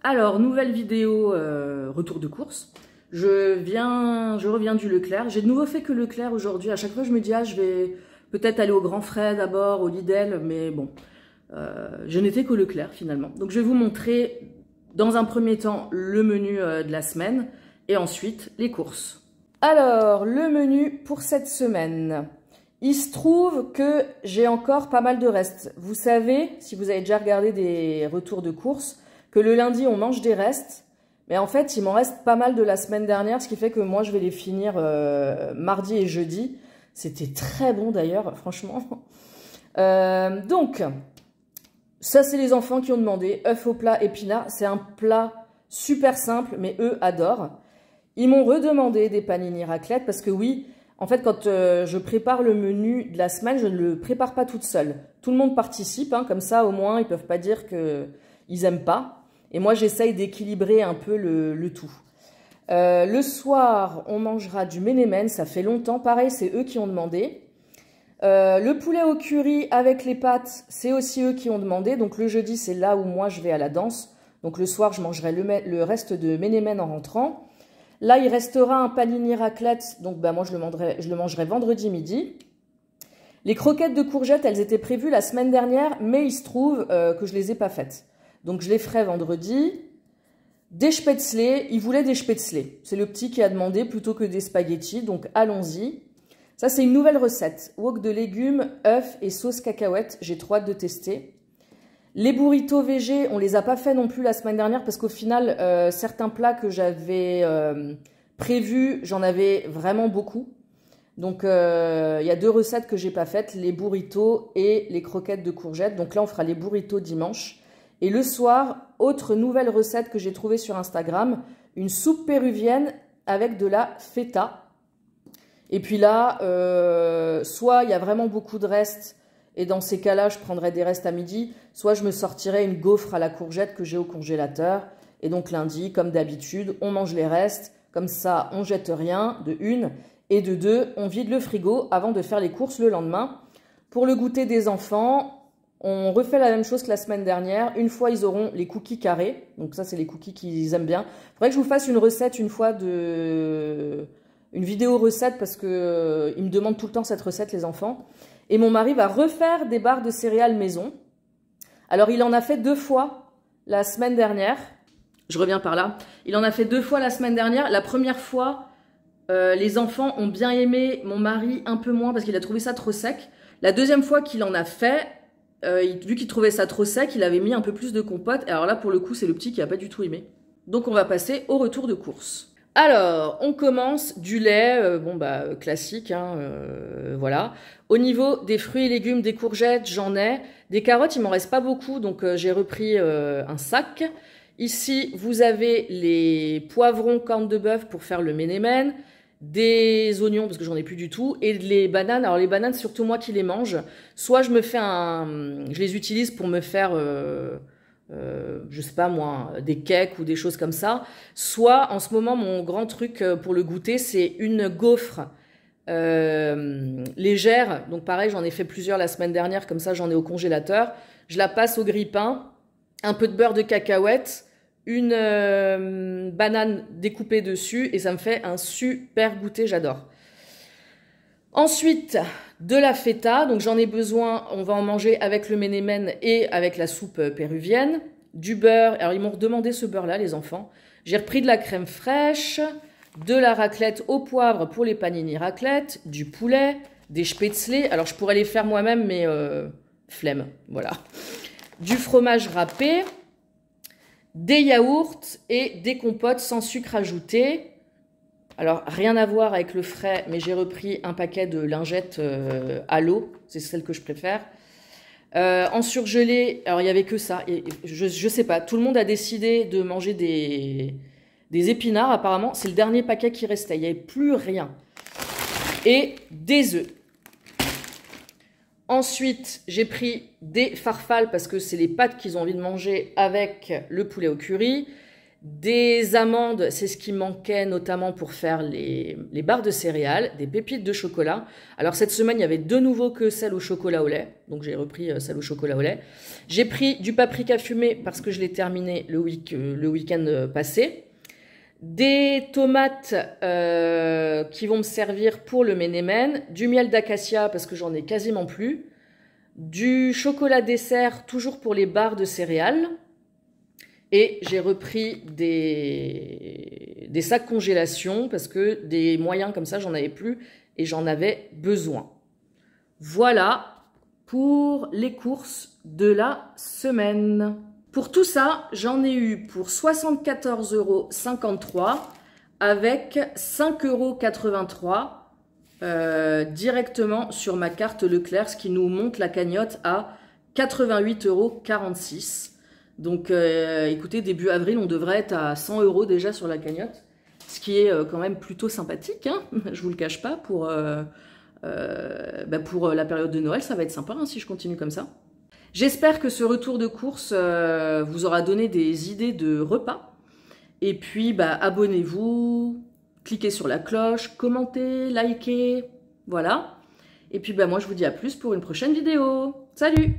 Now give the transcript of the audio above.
Alors, nouvelle vidéo retour de course. Je reviens du Leclerc. J'ai de nouveau fait que Leclerc aujourd'hui. À chaque fois, je me dis, ah, je vais peut-être aller au Grand Frais d'abord, au Lidl, mais bon, je n'étais qu'au Leclerc finalement. Donc, je vais vous montrer dans un premier temps le menu de la semaine et ensuite les courses. Alors, le menu pour cette semaine. Il se trouve que j'ai encore pas mal de restes. Vous savez, si vous avez déjà regardé des retours de course, que le lundi, on mange des restes. Mais en fait, il m'en reste pas mal de la semaine dernière, ce qui fait que moi, je vais les finir mardi et jeudi. C'était très bon d'ailleurs, franchement. Donc, ça, c'est les enfants qui ont demandé. Œufs au plat, épinards. C'est un plat super simple, mais eux adorent. Ils m'ont redemandé des panini raclette parce que oui, en fait, quand je prépare le menu de la semaine, je ne le prépare pas toute seule. Tout le monde participe, hein, comme ça, au moins, ils ne peuvent pas dire qu'ils n'aiment pas. Et moi, j'essaye d'équilibrer un peu le tout. Le soir, on mangera du ménémen, ça fait longtemps. Pareil, c'est eux qui ont demandé. Le poulet au curry avec les pâtes, c'est aussi eux qui ont demandé. Donc le jeudi, c'est là où moi, je vais à la danse. Donc le soir, je mangerai le reste de ménémen en rentrant. Là, il restera un panini raclette, donc bah, moi, je le mangerai vendredi midi. Les croquettes de courgettes, elles étaient prévues la semaine dernière, mais il se trouve que je ne les ai pas faites. Donc, je les ferai vendredi. Des spätzle, il voulait des spätzle. C'est le petit qui a demandé plutôt que des spaghettis, donc allons-y. Ça, c'est une nouvelle recette. Wok de légumes, œufs et sauce cacahuète. J'ai trop hâte de tester. Les burritos végé, on les a pas fait non plus la semaine dernière parce qu'au final, certains plats que j'avais prévus, j'en avais vraiment beaucoup. Donc, il y a deux recettes que j'ai pas faites, les burritos et les croquettes de courgettes. Donc là, on fera les burritos dimanche. Et le soir, autre nouvelle recette que j'ai trouvée sur Instagram, une soupe péruvienne avec de la feta. Et puis là, soit il y a vraiment beaucoup de restes, et dans ces cas-là, je prendrai des restes à midi, soit je me sortirai une gaufre à la courgette que j'ai au congélateur. Et donc lundi, comme d'habitude, on mange les restes. Comme ça, on jette rien, de une. Et de deux, on vide le frigo avant de faire les courses le lendemain. Pour le goûter des enfants, on refait la même chose que la semaine dernière. Une fois, ils auront les cookies carrés. Donc ça, c'est les cookies qu'ils aiment bien. Il faudrait que je vous fasse une recette une fois une vidéo recette parce que ils me demandent tout le temps cette recette, les enfants. Et mon mari va refaire des barres de céréales maison. Alors, il en a fait 2 fois la semaine dernière. Je reviens par là. Il en a fait 2 fois la semaine dernière. La première fois, les enfants ont bien aimé. Mon mari, un peu moins parce qu'il a trouvé ça trop sec. La deuxième fois qu'il en a fait, vu qu'il trouvait ça trop sec, il avait mis un peu plus de compote. Et alors là, pour le coup, c'est le petit qui n'a pas du tout aimé. Donc, on va passer au retour de course. Alors, on commence du lait, classique, hein, voilà. Au niveau des fruits et légumes, des courgettes, j'en ai. Des carottes, il m'en reste pas beaucoup, donc j'ai repris un sac. Ici, vous avez les poivrons, cornes de bœuf pour faire le ménémen, des oignons, parce que j'en ai plus du tout, et les bananes. Alors les bananes, c'est surtout moi qui les mange. Soit je les utilise pour me faire... je sais pas moi, des cakes ou des choses comme ça. Soit, en ce moment, mon grand truc pour le goûter, c'est une gaufre légère. Donc pareil, j'en ai fait plusieurs la semaine dernière, comme ça j'en ai au congélateur. Je la passe au grille-pain, un peu de beurre de cacahuète, une banane découpée dessus, et ça me fait un super goûter, j'adore. Ensuite, de la feta, donc j'en ai besoin, on va en manger avec le ménémen et avec la soupe péruvienne. Du beurre, alors ils m'ont demandé ce beurre-là, les enfants. J'ai repris de la crème fraîche, de la raclette au poivre pour les panini raclette, du poulet, des spätzle. Alors je pourrais les faire moi-même, mais flemme, voilà. Du fromage râpé, des yaourts et des compotes sans sucre ajouté. Alors, rien à voir avec le frais, mais j'ai repris un paquet de lingettes à l'eau. C'est celle que je préfère. En surgelé, alors il n'y avait que ça. Et je sais pas, tout le monde a décidé de manger des épinards, apparemment. C'est le dernier paquet qui restait. Il n'y avait plus rien. Et des œufs. Ensuite, j'ai pris des farfales parce que c'est les pâtes qu'ils ont envie de manger avec le poulet au curry. Des amandes, c'est ce qui manquait notamment pour faire les barres de céréales, des pépites de chocolat. Alors cette semaine, il y avait de nouveau que celle au chocolat au lait, donc j'ai repris celle au chocolat au lait. J'ai pris du paprika fumé parce que je l'ai terminé le week-end passé. Des tomates qui vont me servir pour le ménémen, du miel d'acacia parce que j'en ai quasiment plus, du chocolat dessert toujours pour les barres de céréales. Et j'ai repris des sacs congélation parce que des moyens comme ça, j'en avais plus et j'en avais besoin. Voilà pour les courses de la semaine. Pour tout ça, j'en ai eu pour 74,53 € avec 5,83 € directement sur ma carte Leclerc, ce qui nous monte la cagnotte à 88,46 €. Donc, écoutez, début avril, on devrait être à 100 € déjà sur la cagnotte, ce qui est quand même plutôt sympathique, hein, je vous le cache pas, pour la période de Noël, ça va être sympa hein, si je continue comme ça. J'espère que ce retour de course vous aura donné des idées de repas. Et puis, abonnez-vous, cliquez sur la cloche, commentez, likez, voilà. Et puis, moi, je vous dis à plus pour une prochaine vidéo. Salut!